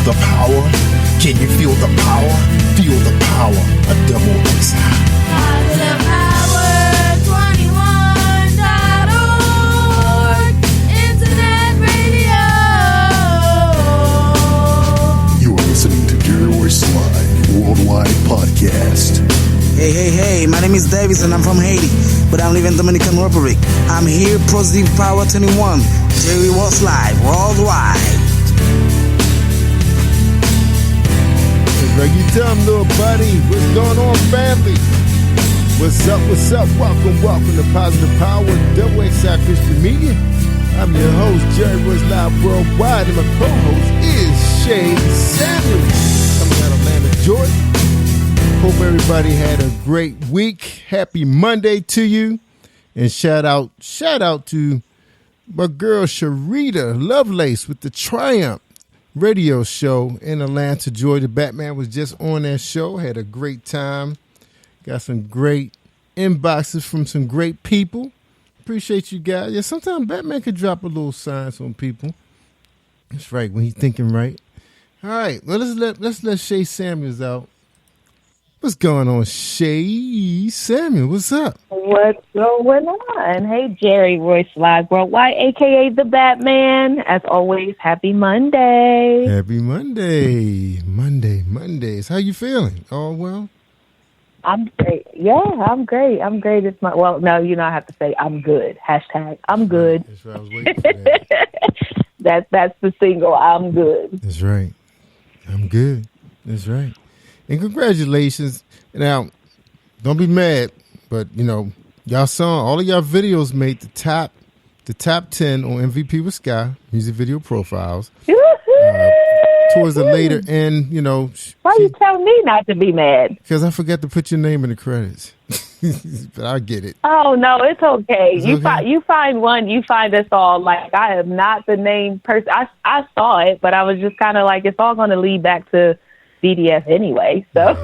the power? Can you feel the power? Feel the power of double X. Positive Power 21.org. Internet radio. You are listening to Gary Royce Live Worldwide Podcast. Hey, my name is Davis and I'm from Haiti, but I'm living in Dominican Republic. I'm here, Positive Power 21, Jerry Royce Live Worldwide. Greg, you tell them, little buddy, what's going on, family? What's up? Welcome to Positive Power, Double XI Christian Media. I'm your host, Jerry Royce Live Worldwide, and my co-host is Shay Samuels, coming out of Atlanta, Georgia. Hope everybody had a great week. Happy Monday to you. And shout out to my girl Sharita Lovelace with the Triumph radio show in Atlanta, Georgia. Batman was just on that show. Had a great time. Got some great inboxes from some great people. Appreciate you guys. Yeah, sometimes Batman could drop a little science on people. That's right, when he's thinking right. All right, well, let's let Shay Samuels out. What's going on, Shay Samuel? What's up? What's going on? Hey, Jerry Royce Live Worldwide, a.k.a. the Batman. As always, happy Monday. Happy Monday. Mondays. How you feeling? All well? I'm great. Yeah, I'm great. It's well, no, I have to say I'm good. Hashtag I'm good. That's right. I was waiting for that. That's the single. I'm good. That's right. I'm good. That's right. And congratulations. Now, don't be mad, but y'all saw all of y'all videos made the top 10 on MVP with Sky music video profiles. Towards the later end, Why you tell me not to be mad? Because I forgot to put your name in the credits. But I get it. Oh no, it's okay. It's you okay? Find one. You find us all. Like I am not the named person. I saw it, but I was just kind of like, it's all going to lead back to BDS anyway, so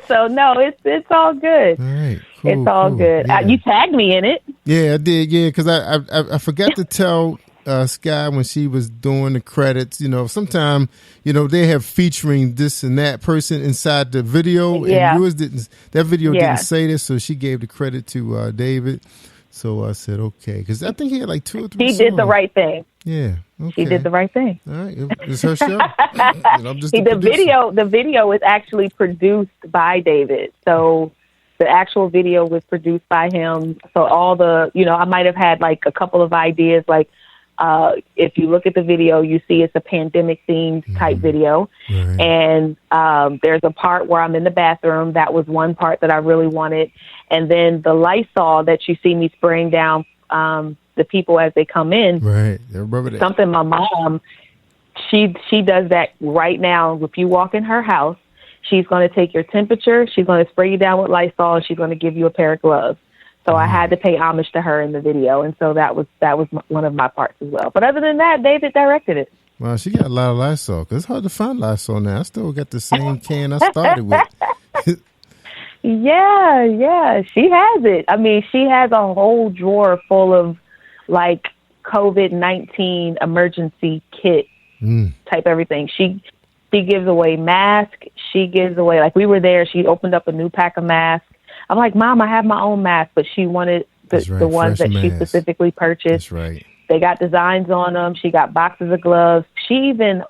so no, it's all good. All right, cool, it's all good. Yeah. You tagged me in it. Yeah, I did. Yeah, because I forgot to tell Sky when she was doing the credits. Sometimes they have featuring this and that person inside the video, and yours didn't. That video didn't say this, so she gave the credit to David. So I said okay, because I think he had like 2 or 3. He did the right thing. Yeah, okay. She did the right thing. All right, it's her show. The video is actually produced by David. So the actual video was produced by him. So all the, I might have had like a couple of ideas. Like if you look at the video, you see it's a pandemic themed type video. Right. And there's a part where I'm in the bathroom. That was one part that I really wanted. And then the Lysol that you see me spraying down the people as they come in. Right. I remember that. Something my mom, she does that right now. If you walk in her house, she's going to take your temperature. She's going to spray you down with Lysol. And she's going to give you a pair of gloves. So I had to pay homage to her in the video. And so that was one of my parts as well. But other than that, David directed it. Wow, she got a lot of Lysol. Because it's hard to find Lysol now. I still got the same can I started with. Yeah, she has it. I mean, she has a whole drawer full of like COVID-19 emergency kit type everything. She gives away masks. She gives away, like we were there, she opened up a new pack of masks. I'm like, Mom, I have my own mask, but she wanted the ones that she specifically purchased. That's right. They got designs on them. She got boxes of gloves. She even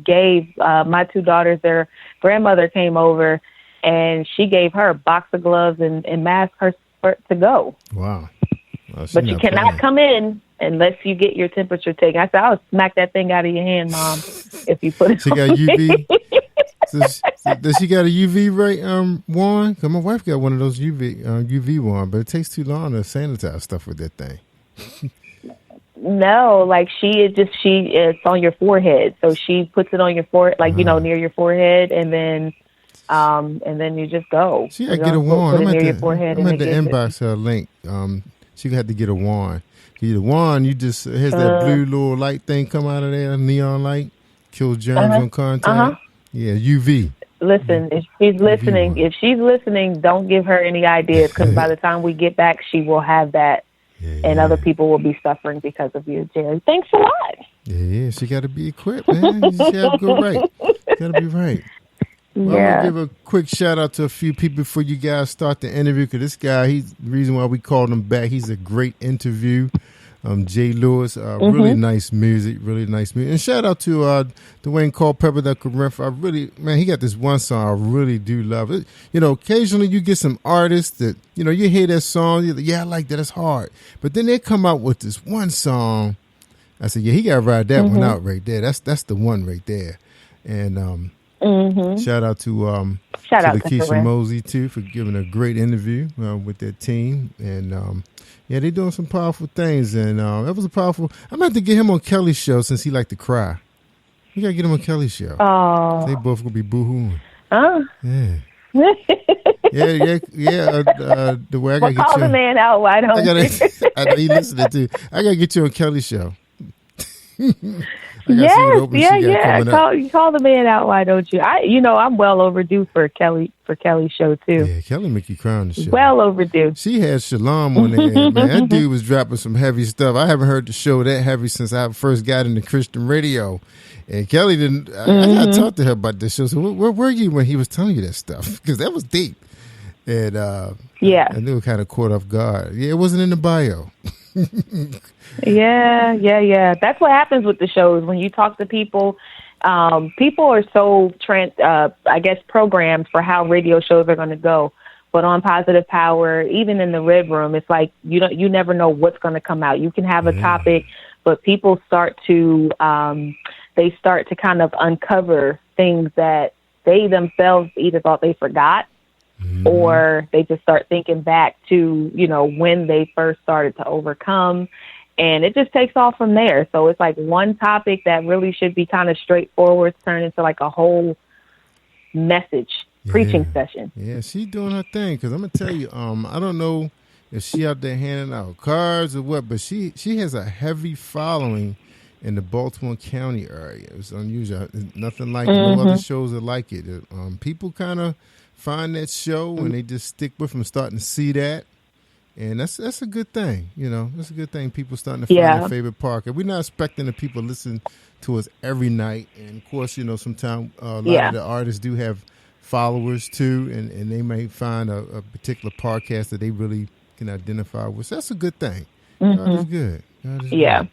gave my 2 daughters, their grandmother came over, and she gave her a box of gloves and masks to go. Wow. Well, but you cannot come in unless you get your temperature taken. I said, I'll smack that thing out of your hand, Mom, if you put it She got UV? Does she got a UV wand? Because my wife got one of those UV wand, but it takes too long to sanitize stuff with that thing. No, like it's on your forehead. So she puts it on your forehead, like, near your forehead, and then you just go. She got to get a wand. I'm at the inbox her link. She had to get a wand. You get a wand, you just has that blue little light thing come out of there, neon light, kills germs on contact. Yeah, UV. Listen, if she's listening, don't give her any ideas, because by the time we get back, she will have that and other people will be suffering because of you, Jerry. Thanks a lot. Yeah, she got to be equipped, man. She got to go right. Got to be right. Well, Yeah. I'm going to give a quick shout out to a few people before you guys start the interview, because this guy, he's the reason why we called him back. He's a great interview. Jay Lewis, really nice music, really nice music. And shout out to Dwayne Culpepper, that he got this one song I really do love it. You know, occasionally you get some artists that, you know, you hear that song, you're like, yeah, I like that, it's hard. But then they come out with this one song. I said, yeah, he got to ride that one out right there. That's the one right there. And shout out to Lakeisha Mosley, too, for giving a great interview with their team. And, yeah, they're doing some powerful things. And that was a powerful. I'm going to have to get him on Kelly's show since he liked to cry. You got to get him on Kelly's show. Oh. They both going to be boo-hooing. Oh. Yeah. The way I got to get call you. the man out. Why don't I know he listening too. I got to get you on Kelly's show. Yes, call the man out. Why don't you? I'm well overdue for Kelly's show too. Yeah, Kelly make you cry on the show. Well overdue. She had Shalom on there, man. That dude was dropping some heavy stuff. I haven't heard the show that heavy since I first got into Christian radio. And Kelly didn't. I got to talk to her about this show. So where were you when he was telling you that stuff? Because that was deep. And and they were kind of caught off guard. Yeah, it wasn't in the bio. Yeah. That's what happens with the shows. When you talk to people, people are so programmed for how radio shows are going to go. But on Positive Power, even in the Red Room, it's like you never know what's going to come out. You can have a topic, but people start to kind of uncover things that they themselves either thought they forgot, or they just start thinking back to, when they first started to overcome. And it just takes off from there. So it's like one topic that really should be kind of straightforward turn into like a whole message preaching session. Yeah, she's doing her thing. Because I'm going to tell you, I don't know if she out there handing out cards or what, but she has a heavy following in the Baltimore County area. It's unusual. Nothing like no other shows are like it. People kind of find that show and they just stick with them, starting to see that. And that's a good thing, That's a good thing. People starting to find their favorite part. We're not expecting the people listen to us every night. And, of course, sometimes a lot of the artists do have followers, too, and they may find a particular podcast that they really can identify with. So that's a good thing. God is good. God is good.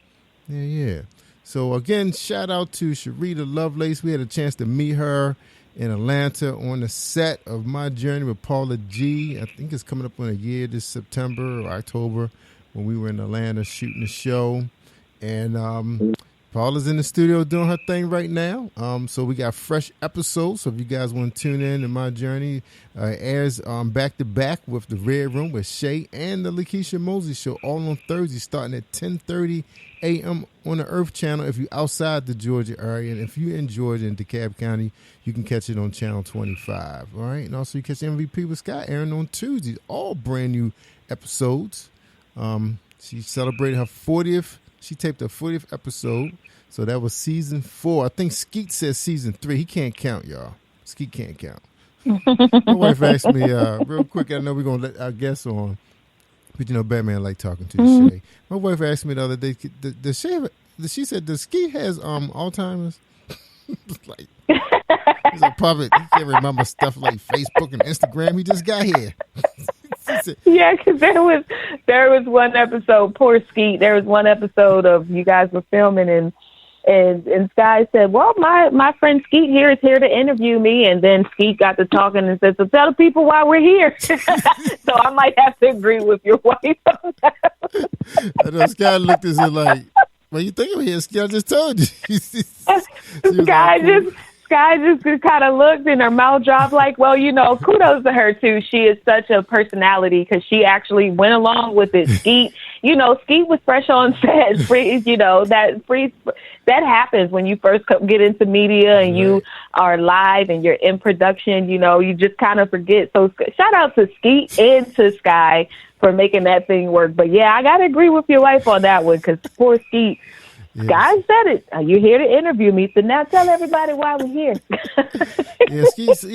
Yeah. So, again, shout out to Sharita Lovelace. We had a chance to meet her in Atlanta on the set of My Journey with Paula G. I think it's coming up on a year this September or October when we were in Atlanta shooting the show. And Paula's in the studio doing her thing right now. So we got fresh episodes. So if you guys want to tune in to My Journey, airs back to back with the Red Room with Shay and the Lakeisha Mosley Show, all on Thursday starting at 10:30 a.m. on the Earth Channel if you're outside the Georgia area. And if you're in Georgia in DeKalb County, you can catch it on Channel 25. All right. And also you catch MVP with Scott airing on Tuesdays, all brand new episodes. She celebrated her 40th. She taped her 40th episode. So that was season 4. I think Skeet says season 3. He can't count, y'all. Skeet can't count. My wife asked me real quick. I know we're going to let our guests on. But, Batman like talking to you, Shay. My wife asked me the other day, she said, does Skeet has Alzheimer's? Like, he's a puppet. He can't remember stuff like Facebook and Instagram. He just got here. Yeah, because there was one episode, poor Skeet. There was one episode of you guys were filming and Sky said, well, my friend Skeet here is here to interview me. And then Skeet got to talking and said, so tell the people why we're here. So I might have to agree with your wife on that. I know Sky looked at it like, well, you think I'm here, Skeet? I just told you. Sky just kind of looked and her mouth dropped like, well, kudos to her, too. She is such a personality because she actually went along with it. Skeet was fresh on set. That happens when you first get into media and you are live and you're in production. You just kind of forget. So shout out to Skeet and to Sky for making that thing work. But, yeah, I got to agree with your wife on that one because poor Skeet. Yes. God said it. You're here to interview me, so now tell everybody why we're here.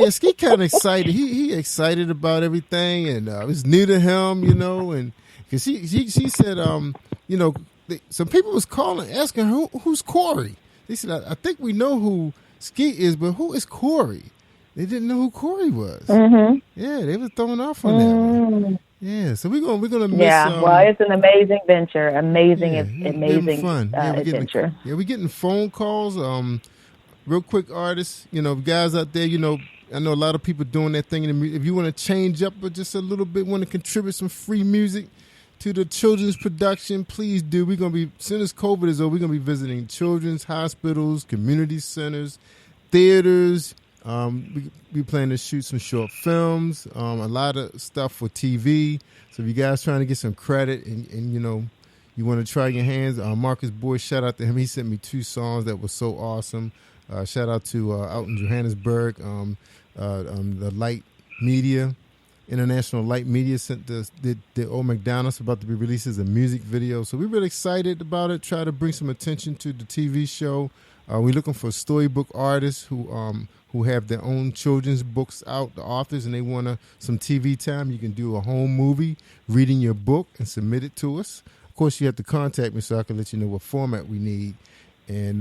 Ski kind of excited. He excited about everything, and it's new to him, and because she said, some people was calling, asking who's Corey. They said, I think we know who Ski is, but who is Corey? They didn't know who Corey was. Mm-hmm. Yeah, they were throwing off on that one. Yeah, so we're gonna miss. Yeah, well, it's an amazing venture, amazing fun. adventure. We're getting phone calls. Real quick, artists, guys out there, I know a lot of people doing that thing. If you want to change up, but just a little bit, want to contribute some free music to the children's production, please do. We're gonna be, as soon as COVID is over, we're gonna be visiting children's hospitals, community centers, theaters. We plan to shoot some short films, a lot of stuff for TV. So if you guys trying to get some credit and you want to try your hands, Marcus Boyd, shout out to him. He sent me 2 songs that were so awesome. Shout out to out in Johannesburg, the Light Media, International Light Media sent the Old McDonald's about to be released as a music video. So we're really excited about it. Try to bring some attention to the TV show. We're looking for storybook artists who have their own children's books out, the authors, and they want some TV time. You can do a home movie reading your book and submit it to us. Of course, you have to contact me so I can let you know what format we need and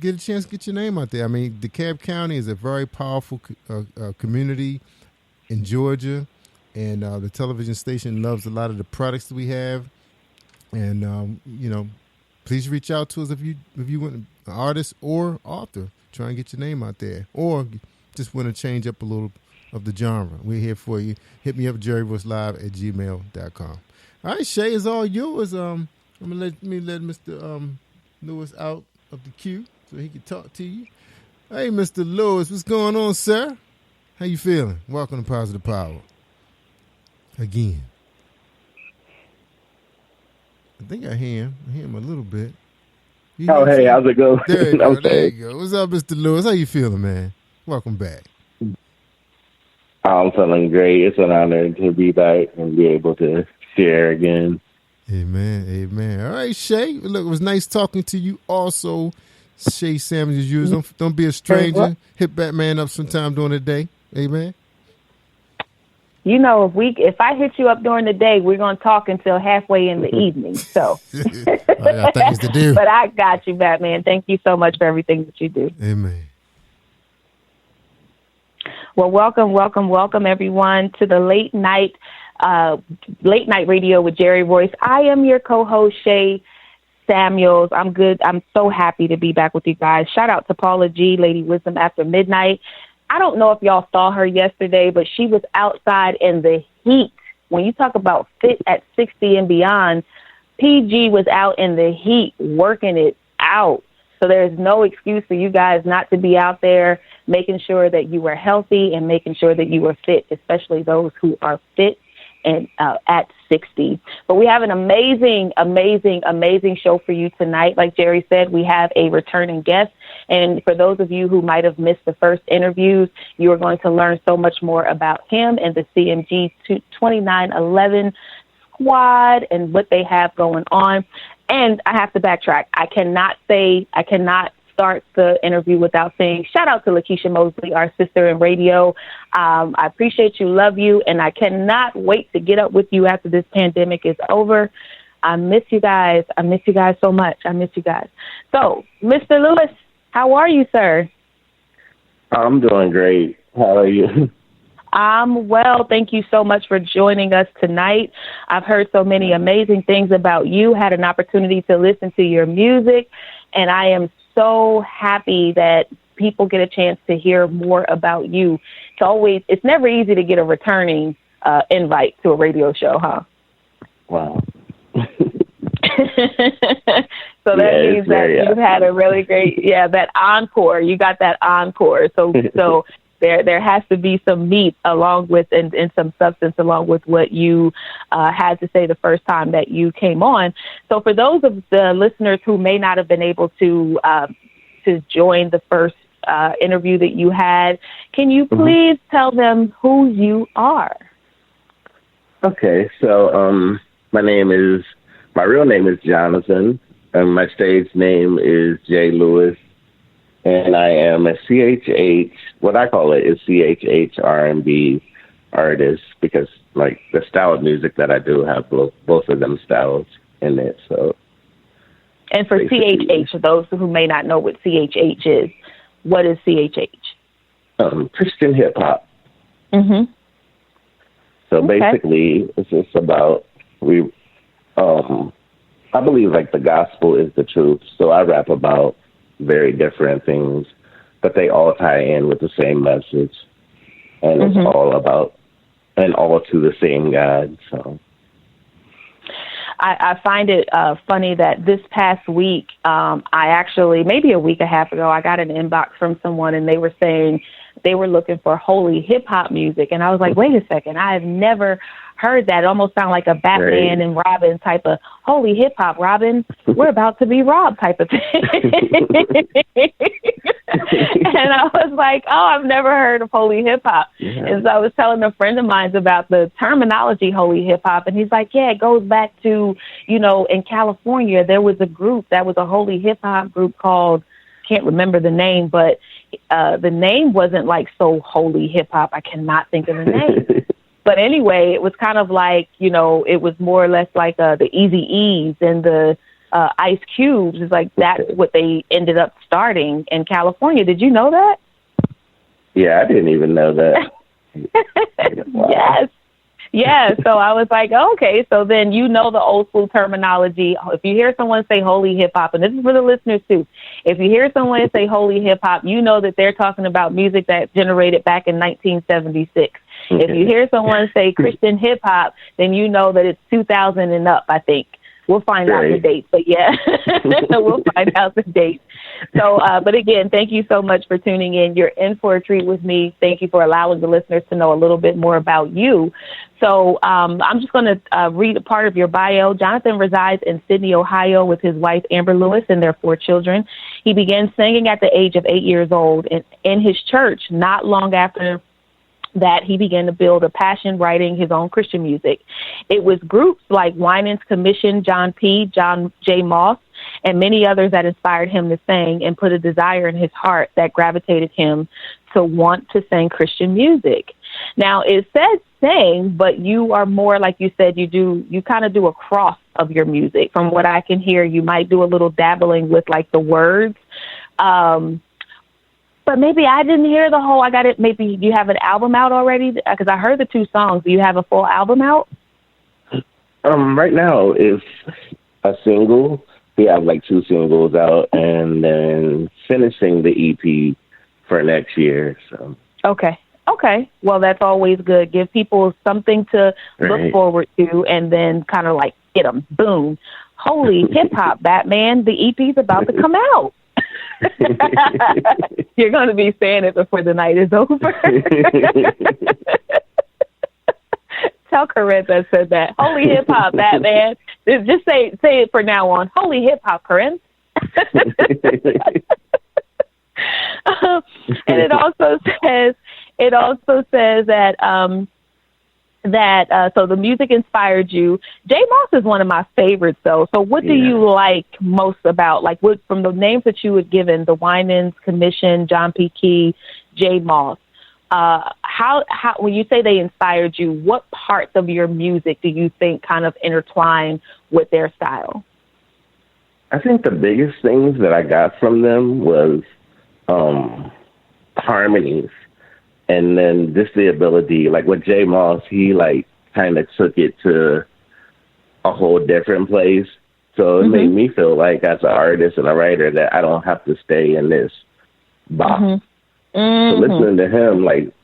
get a chance to get your name out there. I mean, DeKalb County is a very powerful community in Georgia, and the television station loves a lot of the products that we have. And, please reach out to us if you want an artist or author. Try and get your name out there. Or just want to change up a little of the genre. We're here for you. Hit me up, jerryroycelive@gmail.com. All right, Shay, it's all yours. I'm going to let Mr. Lewis out of the queue so he can talk to you. Hey, Mr. Lewis, what's going on, sir? How you feeling? Welcome to Positive Power. Again. I think I hear him. I hear him a little bit. Hey, how's it going? There you go. There you go. What's up, Mr. Lewis? How you feeling, man? Welcome back. I'm feeling great. It's an honor to be back and be able to share again. Amen. Amen. All right, Shay. Look, it was nice talking to you also. Shay Samuels is yours. Don't be a stranger. Hit Batman up sometime during the day. Amen. If I hit you up during the day, we're going to talk until halfway in the evening. So, I got things to do. But I got you, Batman. Thank you so much for everything that you do. Amen. Well, welcome, everyone, to the late night radio with Jerry Royce. I am your co-host, Shay Samuels. I'm good. I'm so happy to be back with you guys. Shout out to Paula G, Lady Wisdom After Midnight. I don't know if y'all saw her yesterday, but she was outside in the heat. When you talk about fit at 60 and beyond, PG was out in the heat working it out. So there's no excuse for you guys not to be out there making sure that you are healthy and making sure that you are fit, especially those who are fit and at 60. But we have an amazing show for you tonight. Like Jerry said, we have a returning guest. And for those of you who might have missed the first interviews, you are going to learn so much more about him and the CMG 2911 squad and what they have going on. And I have to backtrack. I cannot start the interview without saying shout out to Lakeisha Mosley, our sister in radio. I appreciate you, love you, and I cannot wait to get up with you after this pandemic is over. I miss you guys. I miss you guys so much. I miss you guys. So, Mr. Lewis, how are you, sir? I'm doing great. How are you? I'm well. Thank you so much for joining us tonight. I've heard so many amazing things about you, had an opportunity to listen to your music, and I am so happy that people get a chance to hear more about you. It's never easy to get a returning invite to a radio show, huh? Wow. So that means that you've had a really great, that encore. You got that encore. So there has to be some meat along with and some substance along with what you had to say the first time that you came on. So for those of the listeners who may not have been able to join the first interview that you had, can you please tell them who you are? Okay, so my real name is Jonathan. And my stage name is Jay Lewis, and I am a CHH. What I call it is CHH R&B artist because, like, the style of music that I do have both of them styles in it. So, and for CHH, those who may not know what CHH is, what is CHH? Christian hip hop. Mm-hmm. So basically, it's just about I believe like the gospel is the truth. So I rap about very different things, but they all tie in with the same message, and it's all about and all to the same God. So I find it funny that this past week, I actually, maybe a week and a half ago, I got an inbox from someone and they were saying they were looking for holy hip hop music. And I was like, wait a second, I have never heard that. It almost sounded like a Batman and Robin type of holy hip hop. Robin, we're about to be robbed type of thing. And I was like, oh, I've never heard of holy hip hop. Yeah. And so I was telling a friend of mine about the terminology holy hip hop. And he's like, yeah, it goes back to, you know, in California, there was a group that was a holy hip hop group called, can't remember the name, but the name wasn't like so holy hip hop. I cannot think of the name. But anyway, it was kind of like, you know, it was more or less like the Eazy-E's and the Ice Cubes. It's like that's what they ended up starting in California. Did you know that? Yeah, I didn't even know that. Wow. Yes. Yeah, so I was like, okay, so then you know the old school terminology. If you hear someone say holy hip hop, and this is for the listeners too, if you hear someone say holy hip hop, you know that they're talking about music that generated back in 1976. If you hear someone say Christian hip hop, then you know that it's 2000 and up, I think. We'll find out the dates, but yeah, we'll find out the dates. So, but again, thank you so much for tuning in. You're in for a treat with me. Thank you for allowing the listeners to know a little bit more about you. So I'm just going to read a part of your bio. Jonathan resides in Sydney, Ohio with his wife, Amber Lewis, and their 4 children. He began singing at the age of 8 years old in his church. Not long after that, he began to build a passion writing his own Christian music. It was groups like Winans Commission, John J. Moss, and many others that inspired him to sing and put a desire in his heart that gravitated him to want to sing Christian music. Now, it says sing, but you are more, like you said, you kind of do a cross of your music. From what I can hear, you might do a little dabbling with like the words. But maybe I didn't hear the whole, I got it. Maybe you have an album out already? Because I heard the 2 songs. Do you have a full album out? Right now it's a single. We have like 2 singles out and then finishing the EP for next year. So Okay. Well, that's always good. Give people something to look forward to and then kind of like get them. Boom. Holy hip hop, Batman. The EP's about to come out. You're going to be saying it before the night is over. Tell Corinne I said that. Holy hip hop, Batman. Just say it for now on. Holy hip hop, Corinne. And it also says that so the music inspired you. J. Moss is one of my favorites, though. So what do you like most about, like, what from the names that you had given, the Winans Commission, John P. Key, J. Moss, how when you say they inspired you, what parts of your music do you think kind of intertwine with their style? I think the biggest things that I got from them was harmonies. And then just the ability, like with J. Moss, he like kind of took it to a whole different place. So it made me feel like as an artist and a writer that I don't have to stay in this box. So listening to him like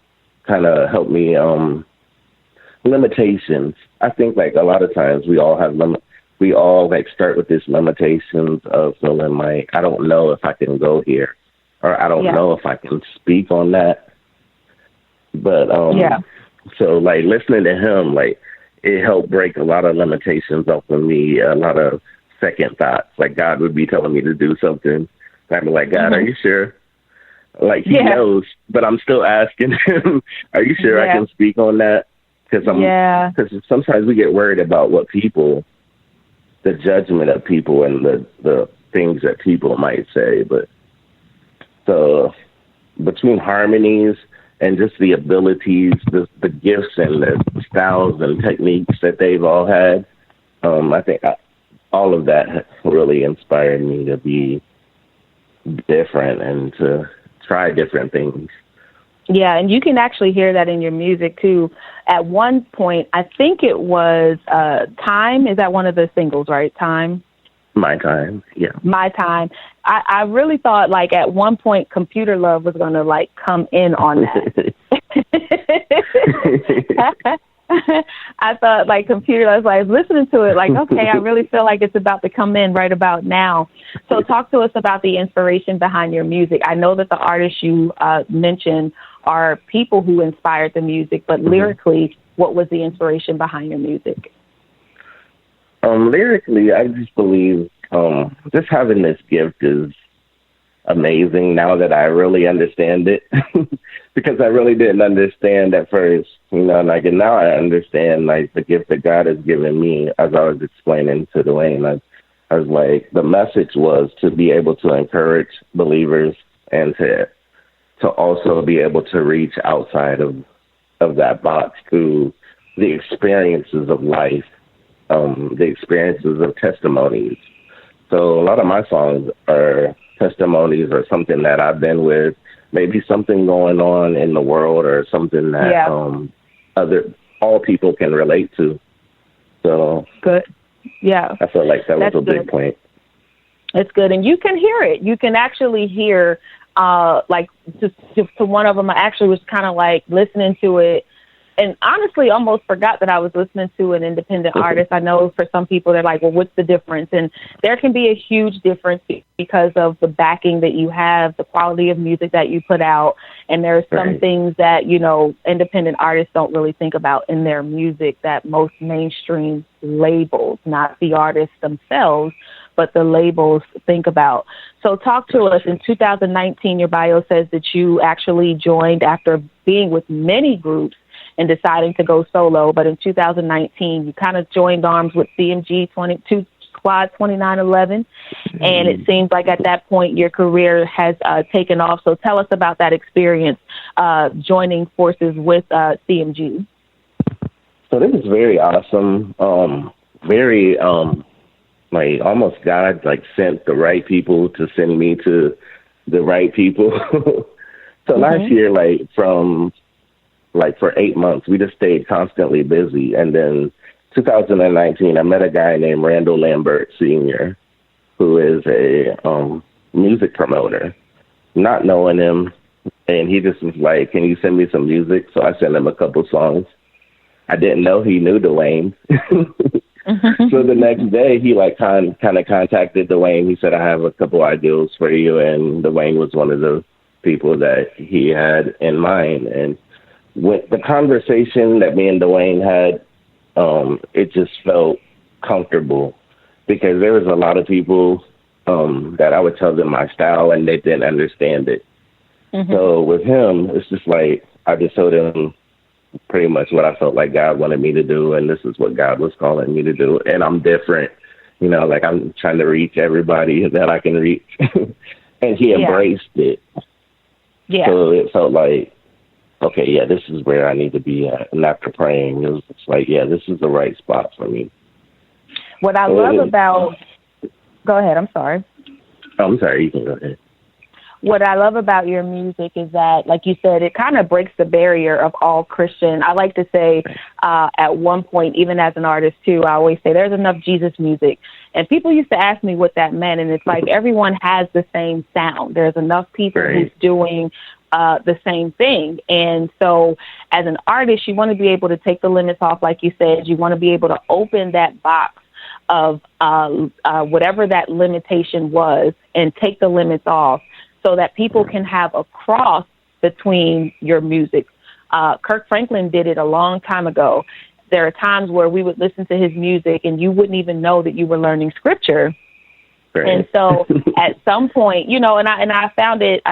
kind of helped me limitations. I think like a lot of times we all like start with this limitations of feeling like I don't know if I can go here or I don't know if I can speak on that. But so like listening to him, like it helped break a lot of limitations off of me, a lot of second thoughts. Like God would be telling me to do something. And I'd be like, God, are you sure? Like he knows, but I'm still asking him, are you sure I can speak on that? Because sometimes we get worried about what people the judgment of people and the things that people might say. But so between harmonies and just the abilities, the gifts and the styles and techniques that they've all had, I think all of that really inspired me to be different and to try different things. Yeah, and you can actually hear that in your music, too. At one point, I think it was Time. Is that one of the singles, right? Time? My Time, yeah. My Time. I really thought, like, at one point, Computer Love was going to, like, come in on that. I thought, like, Computer Love, like, listening to it, like, okay, I really feel like it's about to come in right about now. So talk to us about the inspiration behind your music. I know that the artists you mentioned are people who inspired the music, but lyrically, what was the inspiration behind your music? Lyrically, I just believe just having this gift is amazing now that I really understand it, because I really didn't understand at first, you know, like, and now I understand, like, the gift that God has given me. As I was explaining to Dwayne, I was like, the message was to be able to encourage believers and to also be able to reach outside of that box through the experiences of life, the experiences of testimonies. So a lot of my songs are testimonies or something that I've been with, maybe something going on in the world or something that all people can relate to. So good. Yeah. I felt like that was a big point. It's good. And you can hear it. You can actually hear, like, just to one of them, I actually was kind of like listening to it and honestly almost forgot that I was listening to an independent artist. I know for some people, they're like, well, what's the difference? And there can be a huge difference because of the backing that you have, the quality of music that you put out. And there are some things that, you know, independent artists don't really think about in their music that most mainstream labels, not the artists themselves, but the labels think about. So talk to us. In 2019, your bio says that you actually joined after being with many groups and deciding to go solo. But in 2019, you kind of joined arms with CMG 22 Squad 2911. And it seems like at that point, your career has taken off. So tell us about that experience joining forces with CMG. So this is very awesome. Very, like, almost God, like, sent the right people to send me to the right people. So last year, like, for 8 months, we just stayed constantly busy. And then 2019, I met a guy named Randall Lambert Sr., who is a music promoter, not knowing him. And he just was like, can you send me some music? So I sent him a couple songs. I didn't know he knew Dwayne. So the next day, he, like, kind of contacted Dwayne. He said, I have a couple ideas for you. And Dwayne was one of the people that he had in mind. And with the conversation that me and Dwayne had, it just felt comfortable, because there was a lot of people that I would tell them my style and they didn't understand it. So with him, it's just like I just told him pretty much what I felt like God wanted me to do, and this is what God was calling me to do. And I'm different, you know, like, I'm trying to reach everybody that I can reach. And he embraced it. Yeah. So it felt like, okay, yeah, this is where I need to be at. And after praying, it was just like, yeah, this is the right spot for me. What I love about... Go ahead, I'm sorry. I'm sorry, you can go ahead. What I love about your music is that, like you said, it kind of breaks the barrier of all Christian. I like to say at one point, even as an artist too, I always say there's enough Jesus music. And people used to ask me what that meant. And it's like everyone has the same sound. There's enough people who's doing the same thing. And so as an artist, you want to be able to take the limits off, like you said. You want to be able to open that box of whatever that limitation was and take the limits off, so that people can have a cross between your music. Kirk Franklin did it a long time ago. There are times where we would listen to his music and you wouldn't even know that you were learning scripture. Right. And so at some point, you know, and I found it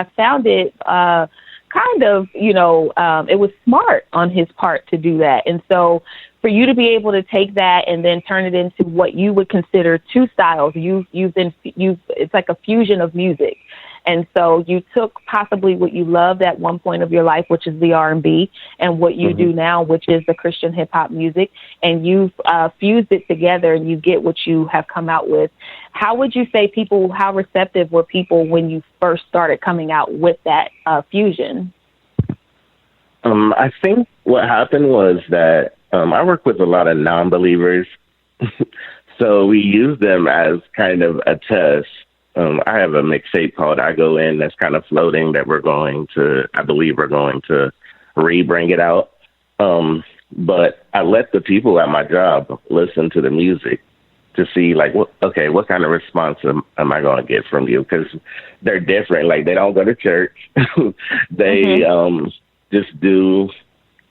kind of, you know, it was smart on his part to do that. And so for you to be able to take that and then turn it into what you would consider two styles. It's like a fusion of music. And so you took possibly what you loved at one point of your life, which is the R&B, and what you do now, which is the Christian hip hop music, and you've fused it together and you get what you have come out with. How would you say how receptive were people when you first started coming out with that fusion? I think what happened was that I work with a lot of non-believers, so we use them as kind of a test. I have a mixtape called I Go In that's kind of floating that I believe we're going to bring it out. But I let the people at my job listen to the music to see like, what kind of response am I going to get from you? Because they're different. Like, they don't go to church. They just do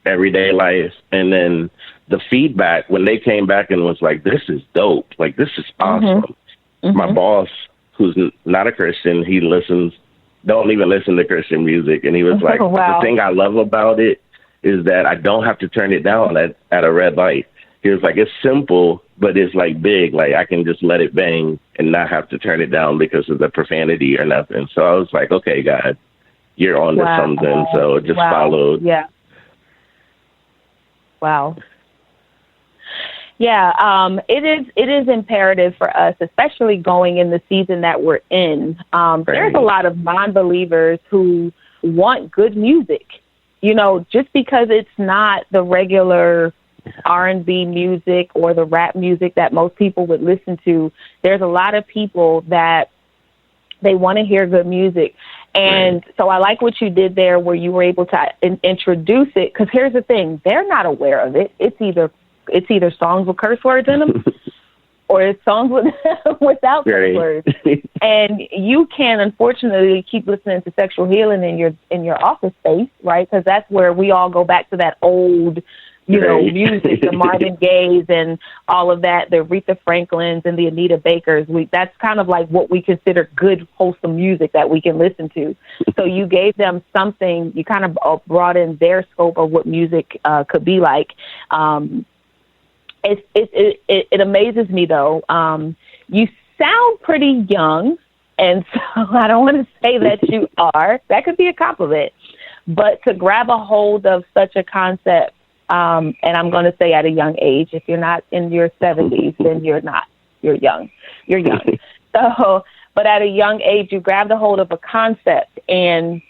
everyday life. And then the feedback, when they came back and was like, this is dope. Like, this is awesome. My boss, who's not a Christian, don't even listen to Christian music. And he was like, The thing I love about it is that I don't have to turn it down at a red light. He was like, it's simple, but it's like big. Like, I can just let it bang and not have to turn it down because of the profanity or nothing. So I was like, okay, God, you're on to something. So it just followed. Yeah. Wow. Yeah, it is imperative for us, especially going in the season that we're in. There's a lot of non-believers who want good music, just because it's not the regular R&B music or the rap music that most people would listen to. There's a lot of people that they want to hear good music. And so I like what you did there where you were able to introduce it, because here's the thing, they're not aware of it. It's either songs with curse words in them or it's songs without curse words. And you can, unfortunately, keep listening to sexual healing in your office space, right? Because that's where we all go back to that old, music, the Marvin Gayes and all of that, the Aretha Franklins and the Anita Bakers. That's kind of like what we consider good, wholesome music that we can listen to. So you gave them something, you kind of brought in their scope of what music could be like. It amazes me, though. You sound pretty young, and so I don't want to say that you are. That could be a compliment. But to grab a hold of such a concept, and I'm going to say at a young age, if you're not in your 70s, then you're not. You're young. You're young. But at a young age, you grabbed a hold of a concept. And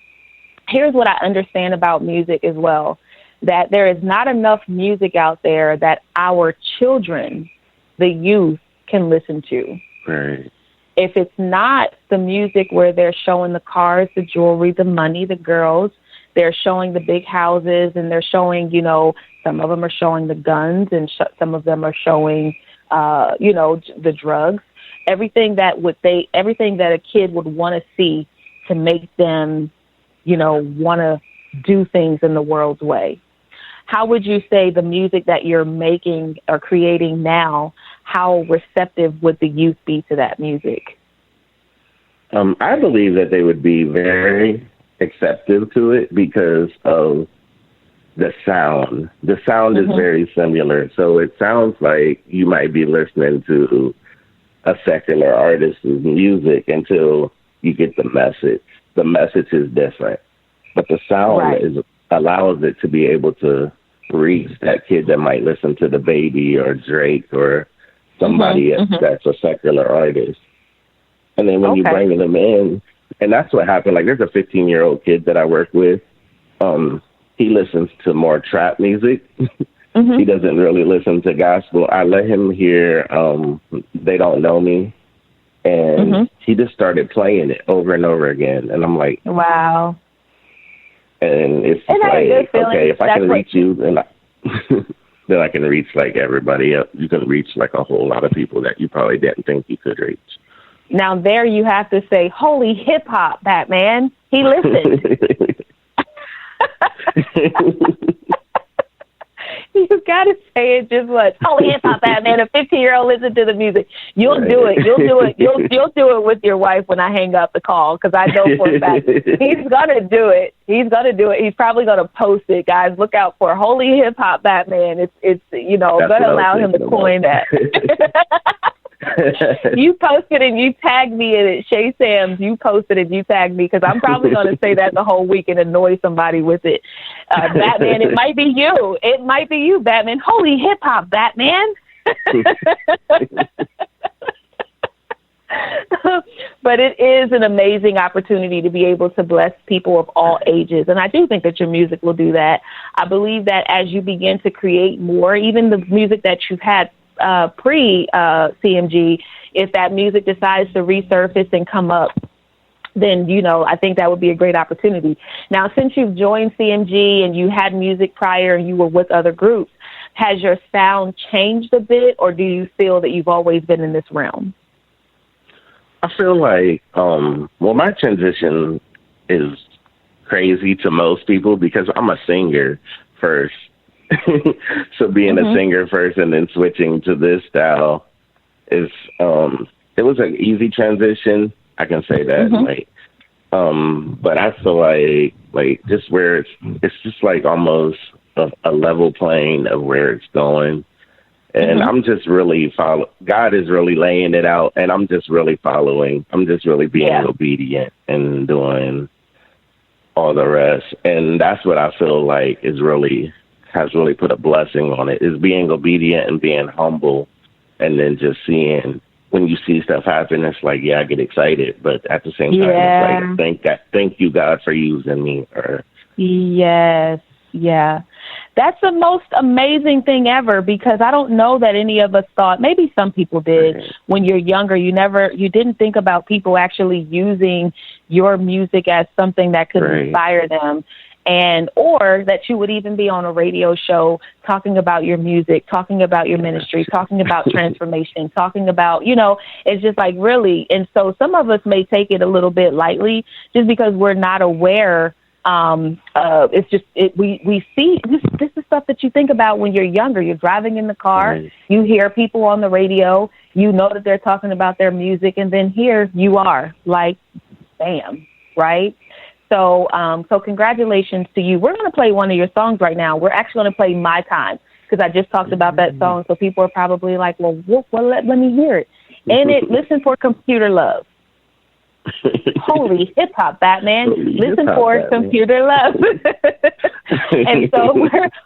here's what I understand about music as well, that there is not enough music out there that our children, the youth, can listen to. Right. If it's not the music where they're showing the cars, the jewelry, the money, the girls, they're showing the big houses, and they're showing, some of them are showing the guns, and some of them are showing, the drugs. Everything that a kid would want to see to make them, want to do things in the world's way. How would you say the music that you're making or creating now, how receptive would the youth be to that music? I believe that they would be very acceptive to it because of the sound. The sound is very similar. So it sounds like you might be listening to a secular artist's music until you get the message. The message is different, but the sound allows it to be able to reach that kid that might listen to the Baby or Drake or somebody that's a secular artist. And then when you bring them in, and that's what happened. Like, there's a 15-year-old kid that I work with. He listens to more trap music. He doesn't really listen to gospel. I let him hear They Don't Know Me. And he just started playing it over and over again. And I'm like, wow. And it's like, okay, if I can reach you, then then I can reach like everybody else. You can reach like a whole lot of people that you probably didn't think you could reach. Now there you have to say, holy hip hop, Batman. He listened. He was gotta say it just once. Holy hip hop, Batman! A 15-year-old listen to the music. You'll do it. You'll do it. You'll do it with your wife when I hang up the call, because I know for a fact he's gonna do it. He's gonna do it. He's probably gonna post it, guys. Look out for Holy Hip Hop Batman. It's gonna allow him to coin that. You posted and you tagged me in it. Shay Sams, you posted and you tagged me, because I'm probably going to say that the whole week and annoy somebody with it. Batman, it might be you. It might be you, Batman. Holy hip hop, Batman. But it is an amazing opportunity to be able to bless people of all ages. And I do think that your music will do that. I believe that as you begin to create more, even the music that you've had pre-CMG, if that music decides to resurface and come up, then, I think that would be a great opportunity. Now, since you've joined CMG and you had music prior and you were with other groups, has your sound changed a bit, or do you feel that you've always been in this realm? I feel like, my transition is crazy to most people because I'm a singer first. So being a singer first and then switching to this style is, it was an easy transition. I can say that, but I feel like just where it's just like almost a level plane of where it's going. And I'm just really God is really laying it out, and I'm just really following. I'm just really being obedient and doing all the rest. And that's what I feel like has really put a blessing on it, is being obedient and being humble, and then just seeing when you see stuff happen, it's like, I get excited, but at the same time, it's like, thank you, God, for using me. Yes. Yeah. That's the most amazing thing ever, because I don't know that any of us thought, maybe some people did, when you're younger, you didn't think about people actually using your music as something that could inspire them. Or that you would even be on a radio show talking about your music, talking about your ministry, talking about transformation, talking about, it's just like really. And so some of us may take it a little bit lightly just because we're not aware. We see this is stuff that you think about when you're younger. You're driving in the car, you hear people on the radio, you know that they're talking about their music, and then here you are, like, bam, right? So congratulations to you. We're going to play one of your songs right now. We're actually going to play My Time, because I just talked about that song. So people are probably like, well let me hear it. And listen for Computer Love. Holy hip hop, Batman. Listen for Batman. Computer Love. And so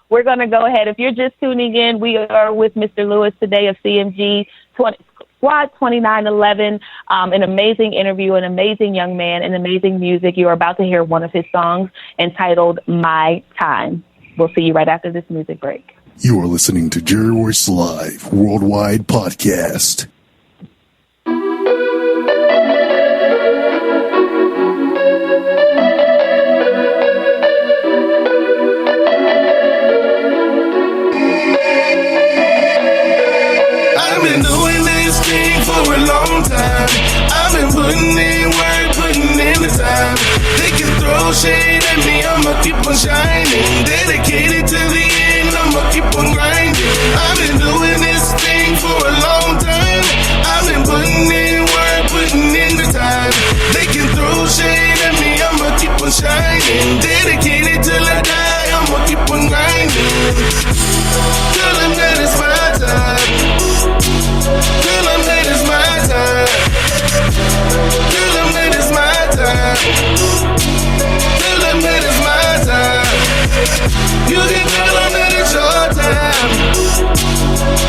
we're going to go ahead. If you're just tuning in, we are with Mr. Lewis today of CMG Squad 2911, an amazing interview, an amazing young man, and amazing music. You are about to hear one of his songs entitled My Time. We'll see you right after this music break. You are listening to Jerry Royce Live Worldwide Podcast. I've been doing this thing for a long time. I've been putting in work, putting in the time. They can throw shade at me, I'ma keep on shining. Dedicated to the end, I'ma keep on grinding. I've been doing this thing for a long time. I've been putting in work, putting in the time. They can throw shade at me, I'ma keep on shining. Dedicated till I die, I'ma keep on grinding. Tell them that it's my time. Tell them that it's my time. Tell them that it's my time. Tell them that it's my time. You can tell them that it's your time.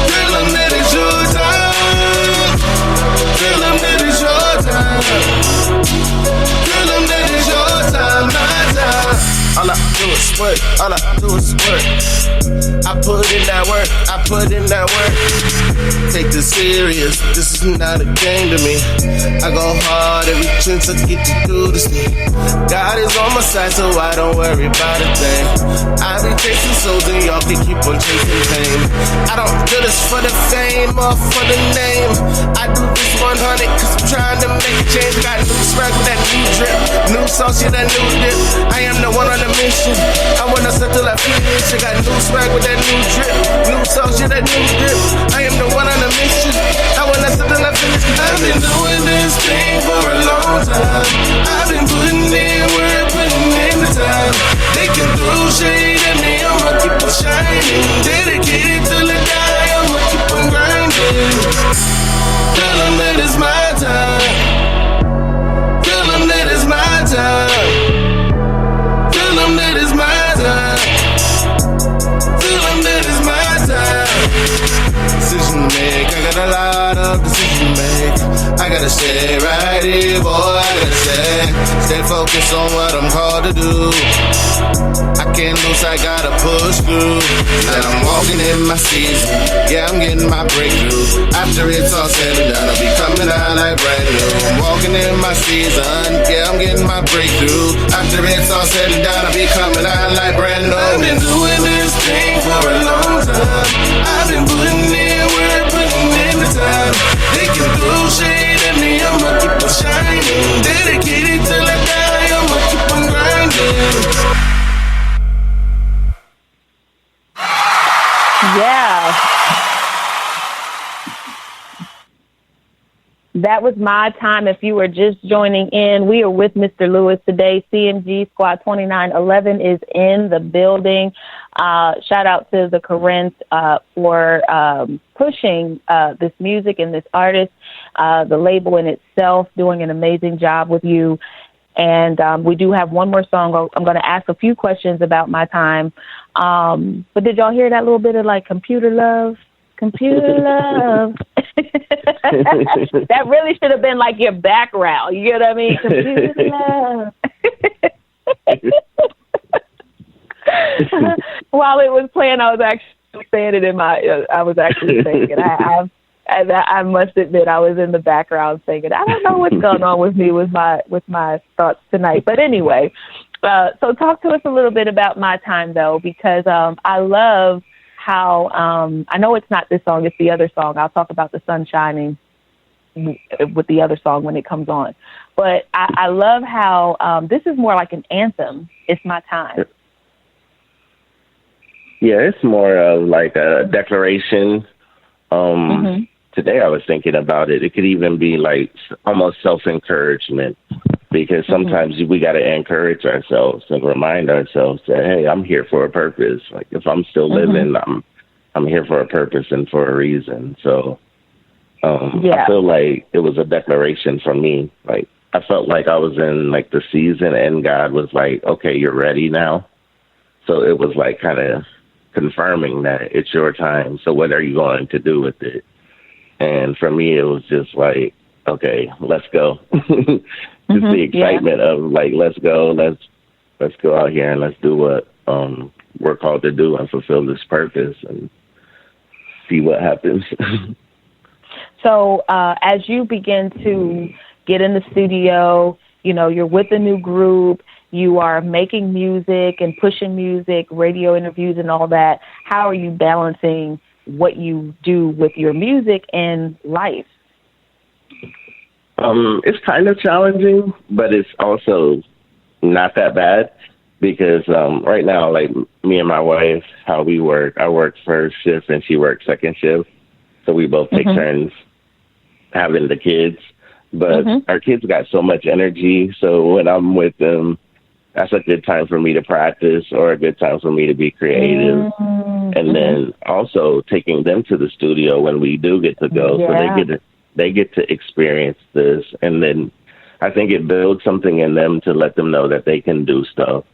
Tell them that it's your time. Tell them that it's your time. Tell them that it's your time, my time. All I do is work, all I do is work. I put in that work, I put in that work. Take this serious, this is not a game to me. I go hard every chance I get to do this thing. God is on my side, so I don't worry about a thing. I be chasing souls and y'all can keep on chasing fame. I don't do this for the fame, came off for the name. I do this 100 cause I'm trying to make a change. Got new swag with that new drip, new sauce, yeah, that new dip. I am the one on a mission. I wanna settle that finish. I got new swag with that new drip, new sauce, yeah, that new dip. I am the one on a mission. I wanna settle that finish. I've been doing this thing for a long time. I've been putting in work, putting in the time. They can throw shade at me, I'ma keep on shining. Dedicated till I die, I'ma keep on grinding. Tell them that it's my time. Tell them that it's my time. Tell them that it's my time. Tell them that it's my time. Decision to make, I got a lot of decisions to make. I gotta stay right here, boy, I gotta stay focused on what I'm called to do. I can't lose, I gotta push through. And I'm walking in my season, yeah, I'm getting my breakthrough. After it's all said and done, I'll be coming out like brand new. I'm walking in my season, yeah, I'm getting my breakthrough. After it's all said and done, I'll be coming out like brand new. I've been doing this thing for a long time. I've been putting in work, putting in the time. They can throw shade at me, I'ma keep on shining. Dedicated till I die, I'ma keep on grinding. Yeah. That was my time. If you were just joining in, we are with Mr. Lewis today. CMG Squad 2911 is in the building. Shout out to the Corinth for pushing this music and this artist, the label in itself, doing an amazing job with you. And we do have one more song. I'm going to ask a few questions about my time. But did y'all hear that little bit of like computer love? Computer love. That really should have been like your background. You get what I mean? Computer love. While it was playing, I was actually saying it in my. I was actually saying it. I must admit, I was in the background singing. I don't know what's going on with me with my thoughts tonight. But anyway, so talk to us a little bit about my time though, because I love how I know it's not this song, it's the other song. I'll talk about the sun shining with the other song when it comes on. But I love how this is more like an anthem. It's my time. Yeah, it's more of like a declaration. Today I was thinking about it. It could even be like almost self-encouragement, because sometimes we got to encourage ourselves and remind ourselves that, hey, I'm here for a purpose. Like if I'm still living, I'm here for a purpose and for a reason. So I feel like it was a declaration for me. Like I felt like I was in like the season and God was like, okay, you're ready now. So it was like kind of confirming that it's your time. So what are you going to do with it? And for me, it was just like, okay, let's go. Just the excitement of like, let's go out here and let's do what we're called to do and fulfill this purpose and see what happens. So as you begin to get in the studio, you know, you're with a new group, you are making music and pushing music, radio interviews and all that. How are you balancing what you do with your music and life? It's kind of challenging, but it's also not that bad because right now, like me and my wife, how we work, I work first shift and she works second shift. So we both take turns having the kids, but our kids got so much energy. So when I'm with them, that's a good time for me to practice or a good time for me to be creative. And then also taking them to the studio when we do get to go. So they get to experience this. And then I think it builds something in them to let them know that they can do stuff.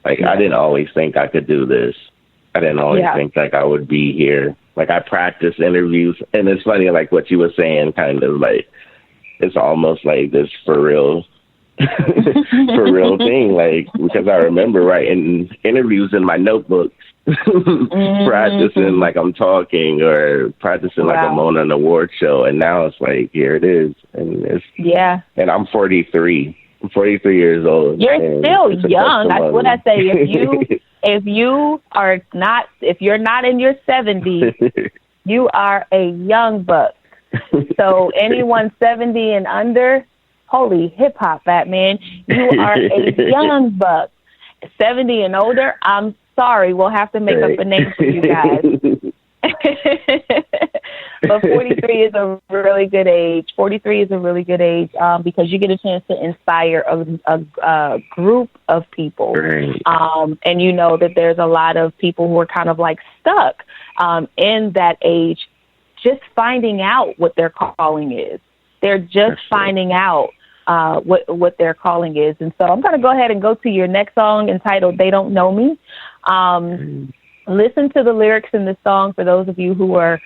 Like I didn't always think I could do this. I didn't always think like I would be here. Like I practice interviews, and it's funny, like what you were saying, kind of like it's almost like this for real thing, like because I remember writing interviews in my notebooks, practicing like I'm talking or practicing like I'm on an award show, and now it's like here it is, and it's and I'm 43. I'm 43 years old. You're still young. That's what I say. If you're not in your 70s, You are a young buck. So anyone 70 and under, holy hip hop, Batman, you are a young buck. 70 and older, I'm sorry, we'll have to make up a name for you guys. But 43 is a really good age. 43 is a really good age because you get a chance to inspire a group of people. Right. And you know that there's a lot of people who are kind of like stuck in that age, just finding out what their calling is. They're just finding out what their calling is. And so I'm going to go ahead and go to your next song entitled They Don't Know Me. Listen to the lyrics in this song for those of you who are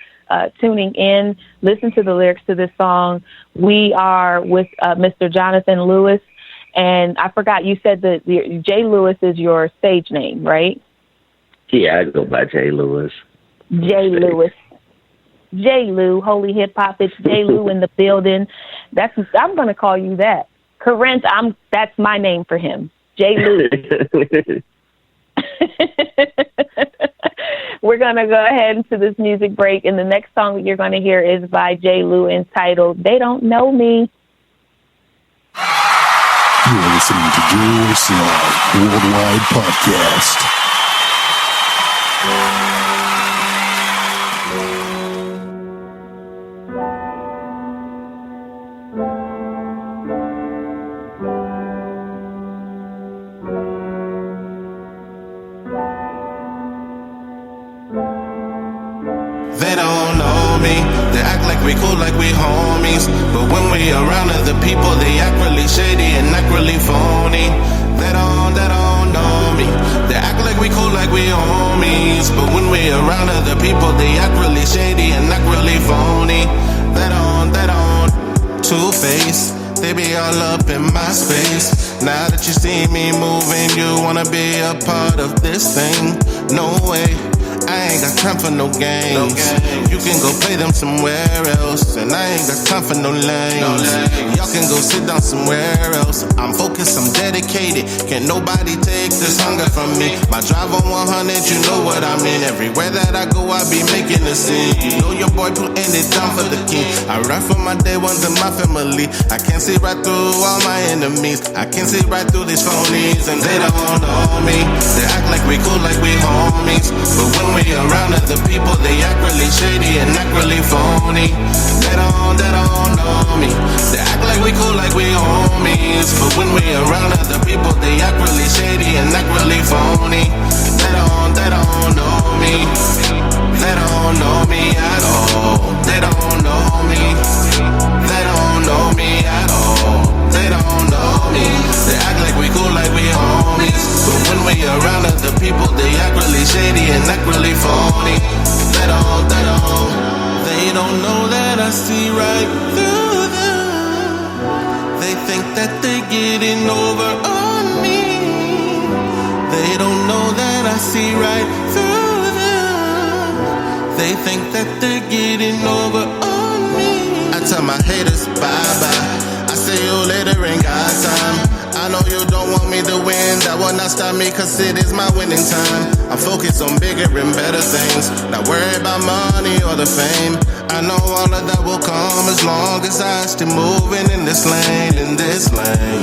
tuning in. Listen to the lyrics to this song. We are with Mr. Jonathan Lewis. And I forgot, you said that Jay Lewis is your stage name, right? Yeah, I go by Jay Lewis. Jay Lewis. J. Lou, holy hip hop. It's J. Lou in the building. I'm going to call you that. Corinth, that's my name for him. J. Lou. We're going to go ahead into this music break, and the next song that you're going to hear is by J. Lou entitled They Don't Know Me. You're listening to Royce Live Worldwide Podcast. They don't know me. They act like we cool, like we homies. But when we around other people, they act really shady and act really phony. They don't know me. They act like we cool, like we homies. But when we around other people, they act really shady and act really phony. They don't. Two-Face. They be all up in my space. Now that you see me moving, you wanna be a part of this thing. No way, I ain't got time for no games. You can go play them somewhere else, and I ain't got time for no lames. Y'all can go sit down somewhere else. I'm focused, I'm dedicated. Can't nobody take this hunger from me. My drive on 100, you know what I mean. Everywhere that I go, I be making a scene. You know your boy putting it down for the king. I ride for my day ones and my family. I can see right through all my enemies. I can see right through these phonies, and they don't know me. They act like we cool, like we homies. But when we around other people, they act really shady and act really phony. They don't know me. They act like we cool, like we homies. But when we around other people, they act really shady and act really phony. They don't know me. They don't know me at all. They don't know me. They don't know me at all. They don't know me. They act like we cool, like we homies. But when we around other people, they act really shady and act really phony. They don't know that I see right through them. They think that they're getting over on me. They don't know that I see right through them. They think that they're getting over on me. I tell my haters bye-bye. I see you later, ain't got time. I know you don't want me to win. That will not stop me, cause it is my winning time. I'm focused on bigger and better things. Not worried about money or the fame. I know all of that will come as long as I stay moving in this lane,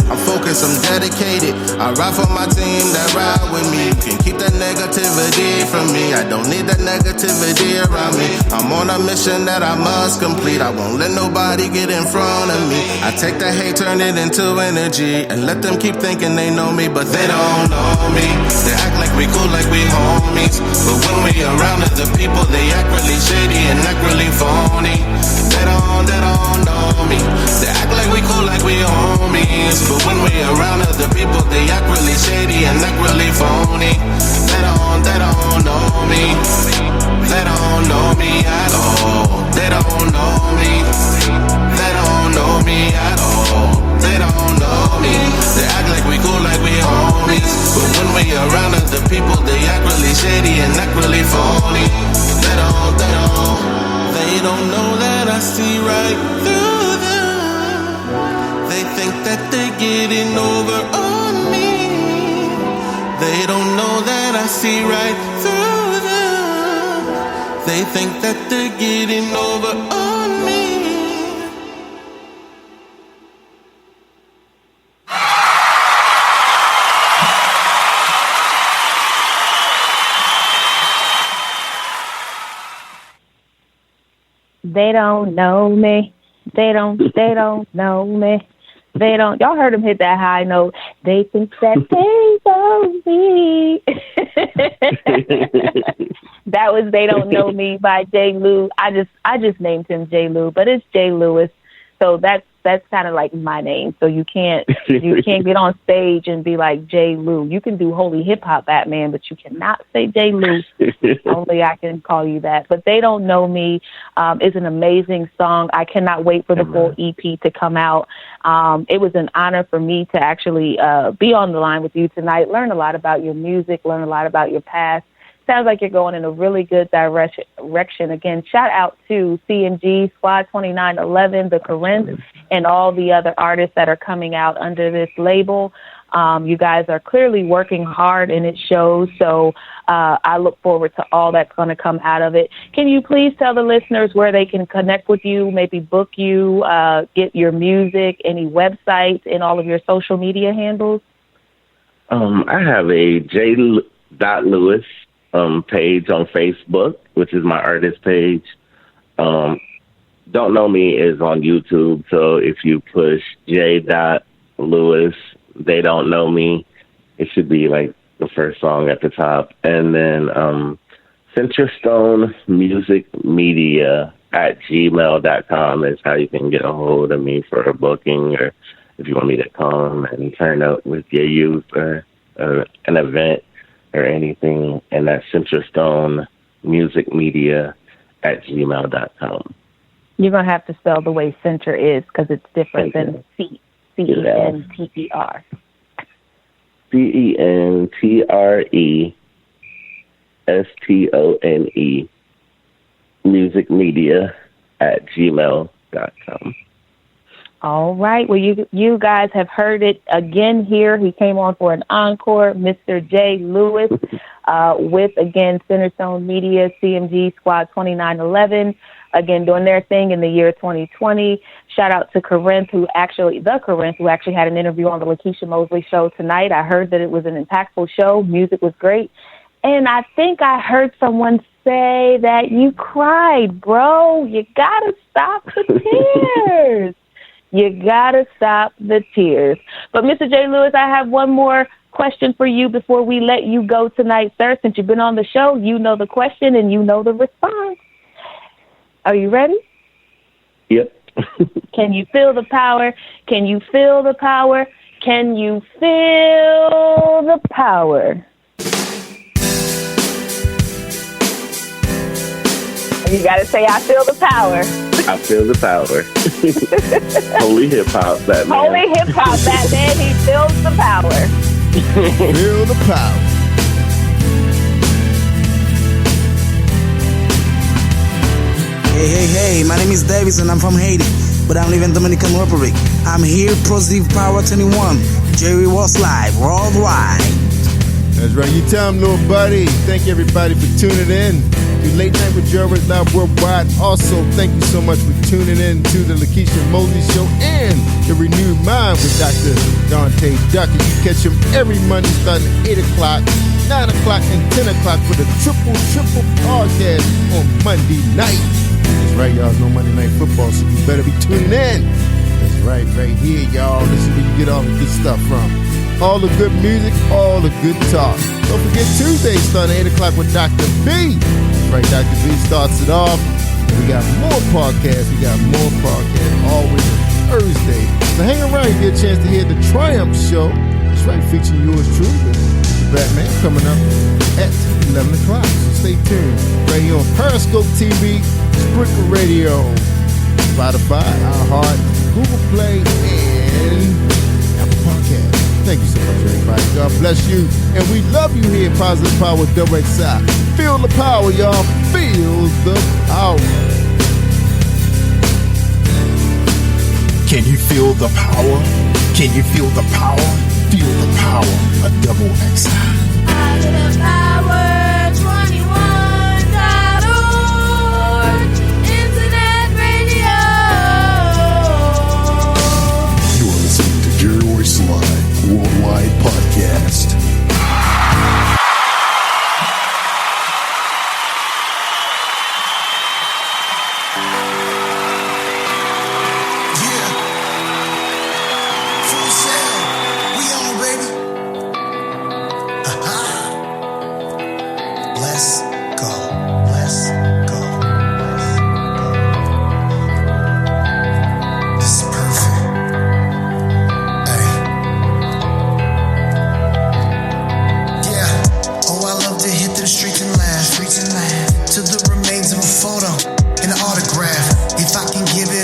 I'm focused, I'm dedicated. I ride for my team that ride with me. Can keep that negativity from me. I don't need that negativity around me. I'm on a mission that I must complete. I won't let nobody get in front of me. I take that hate, turn it into energy, and let them keep thinking they know me, but they don't know me. They act like we cool, like we homies. But when we around other people, they act really shady and act really phony. They don't know me. They act like we cool, like we homies. But when we around other people, they act really shady and act really phony. They don't know me. They don't know me at all. They don't know me. They don't know me at all. They don't know me. They act like we cool, like we homies. But when we around other people, they act really shady and act really phony. They don't know that I see right through them. They think that they're getting over on me. They don't know that I see right through them. they think that they're getting over on me. They don't know me. They don't know me. They don't. Y'all heard him hit that high note. They think that they know me. That was "They Don't Know Me" by J. Lou. I just named him J. Lou, but it's J. Lewis. So that's kind of like my name. So you can't get on stage and be like J. Lou. You can do Holy Hip Hop Batman, but you cannot say J. Lou. Only I can call you that. But "They Don't Know Me" is an amazing song. I cannot wait for the full EP to come out. It was an honor for me to actually be on the line with you tonight, learn a lot about your music, learn a lot about your past. Sounds like you're going in a really good direction. Again, shout out to CMG, Squad 2911, The Corinth, and all the other artists that are coming out under this label. You guys are clearly working hard, and it shows. So I look forward to all that's going to come out of it. Can you please tell the listeners where they can connect with you, maybe book you, get your music, any websites, and all of your social media handles? I have a J.Lewis page on Facebook, which is my artist page. Don't Know Me is on YouTube, so if you push J.Lewis, They Don't Know Me, it should be like the first song at the top. And then Centerstone Music Media at gmail.com is how you can get a hold of me for a booking, or if you want me to come and turn up with your youth or an event or anything, and that's Centerstone Music Media at gmail.com. You're going to have to spell the way center is, because it's different than C-E-N-T-E-R. CENTRESTONE Music Media at gmail.com. All right. Well, you guys have heard it again here. He came on for an encore, Mr. J. Lewis, with, again, Centerstone Media, CMG, Squad 2911, again, doing their thing in the year 2020. Shout out to Corinth, who actually had an interview on the Lakeisha Mosley show tonight. I heard that it was an impactful show. Music was great. And I think I heard someone say that you cried, bro. You got to stop the tears. You got to stop the tears. But, Mr. J. Lewis, I have one more question for you before we let you go tonight, sir. Since you've been on the show, you know the question and you know the response. Are you ready? Yep. Can you feel the power? Can you feel the power? Can you feel the power? You got to say, I feel the power. I feel the power. Holy Hip Hop Batman. Holy Hip Hop Batman, he feels the power. Feel the power. Hey, my name is Davis and I'm from Haiti, but I live in Dominican Republic. I'm here, Positive Power 21, Jerry Royce Live, worldwide. That's right, you tell them, little buddy. Thank everybody for tuning in to Late Night with Jerry Live Worldwide. Also, thank you so much for tuning in to the Lakeisha Mosley Show and the Renewed Mind with Dr. Dante Duckett. You catch him every Monday starting at 8 o'clock, 9 o'clock, and 10 o'clock for the triple podcast on Monday night. That's right, y'all. It's no Monday Night Football, so you better be tuning in. That's right here, y'all. This is where you get all the good stuff from. All the good music, all the good talk. Don't forget Tuesday starting at 8 o'clock with Dr. B. That's right, Dr. B starts it off. And we got more podcasts. Always on Thursday. So hang around, you get a chance to hear the Triumph Show. That's right, featuring yours truly, the Batman, coming up at 11 o'clock. So stay tuned. Right here on Periscope TV, Sprinkle Radio, Spotify, iHeart, Google Play, and Apple Podcasts. Thank you so much, everybody. God bless you. And we love you here at Positive Power WXI. Feel the power, y'all. Feel the power. Can you feel the power? Can you feel the power? Feel the power of WXI. Positive Power 21.org.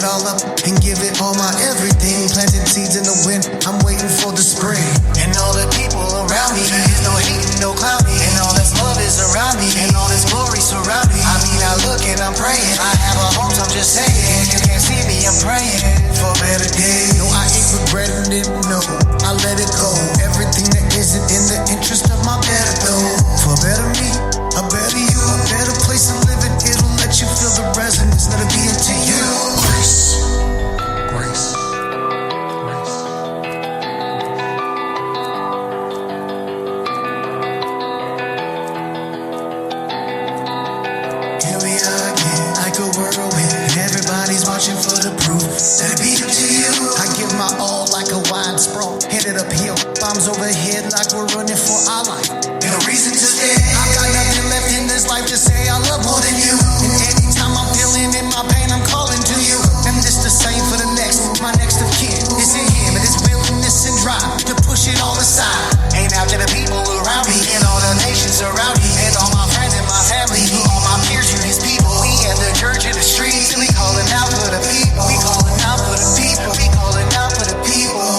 it all up and give it all my everything. Planting seeds in the wind, I'm waiting for the spring. And all the people around me, there's no hating, no clowning. And all this love is around me, and all this glory surrounding me. I mean, I look and I'm praying. I have a home, so I'm just saying. You can't see me, I'm praying for better days. No, I ain't regretting it, no, I let it go. Everything that isn't in the interest of my better though. For better me, a better you, a better place to live in. It'll let you feel the resonance, let it be into you. Grace, grace, grace. Here we are again, like a whirlwind, and everybody's watching for the proof. Let it be into you. I give my all like a wide sprawl, headed uphill, bombs overhead like we're running for our life. And a reason to stay. I've got nothing left in this life to say I love more than you. And anytime I'm feeling in my pain, I'm calling to you. And this the same for the next, my next of kin. It's in him and his willingness and drive to push it all aside. Ain't after the people around me and all the nations around me and all my friends and my family, all my peers and his people. We at the church in the streets, we calling out for the people. We calling out for the people. We calling out for the people.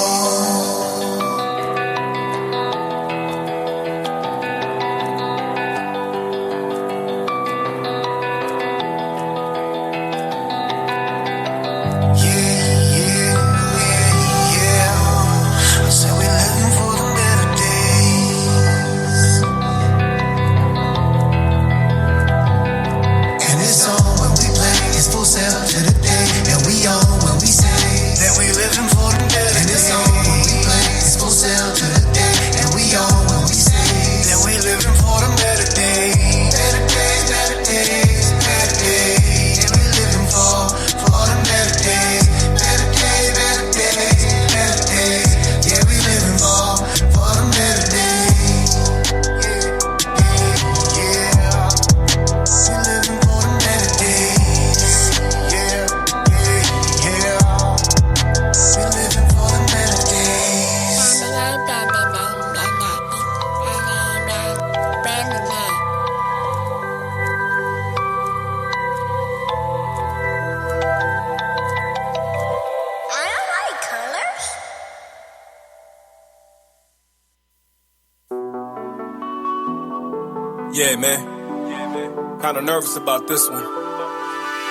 Yeah, man. Kinda nervous about this one.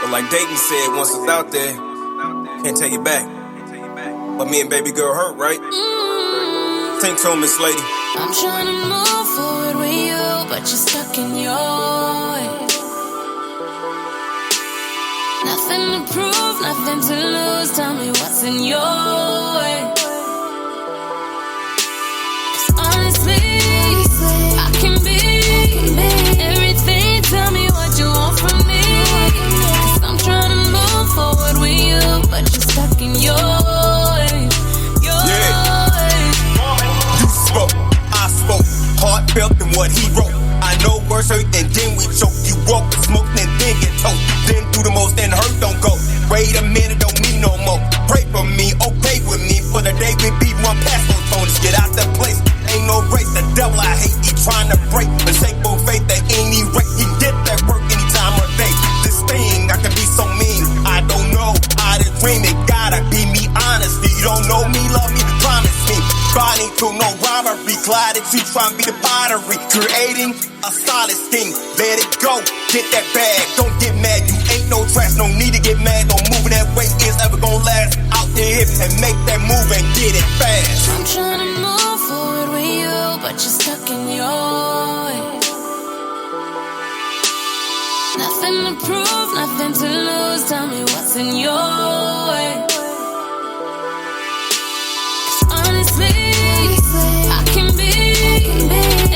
But like Dayton said, once it's out there, can't take it back. But me and baby girl hurt, right? Think to him, Miss Lady. I'm trying to move forward with you, but you're stuck in your ways. Nothing to prove, nothing to lose. Tell me what's in your way. 'Cause honestly, I can be everything. Tell me what you want from me. 'Cause I'm trying to move forward with you, but you're stuck in your ways. Your ways. You spoke, I spoke, heartfelt in what he wrote. I know words hurt and then we choke. You walk and smoke and then get told. Then do the most and hurt don't go. Wait a minute, don't need no more. Pray for me, okay with me. For the day we beat one past those ponies. Get out that place, ain't no race. The devil I hate, he trying to break. Unshakable faith at any rate. He get that work any time of day. This thing, I can be so mean. I don't know how to dream it. Gotta be me honestly. You don't know me, love me, promise me. Body to no robbery. Glided to try and be the pottery. Creating a solid scheme. Let it go, get that bag. Don't get mad, you ain't no trash. No need to get mad. No moving that way is ever gonna last. Out there and make that move and get it fast. I'm trying to move forward with you, but you're stuck in your ways. Nothing to prove, nothing to lose. Tell me what's in your way.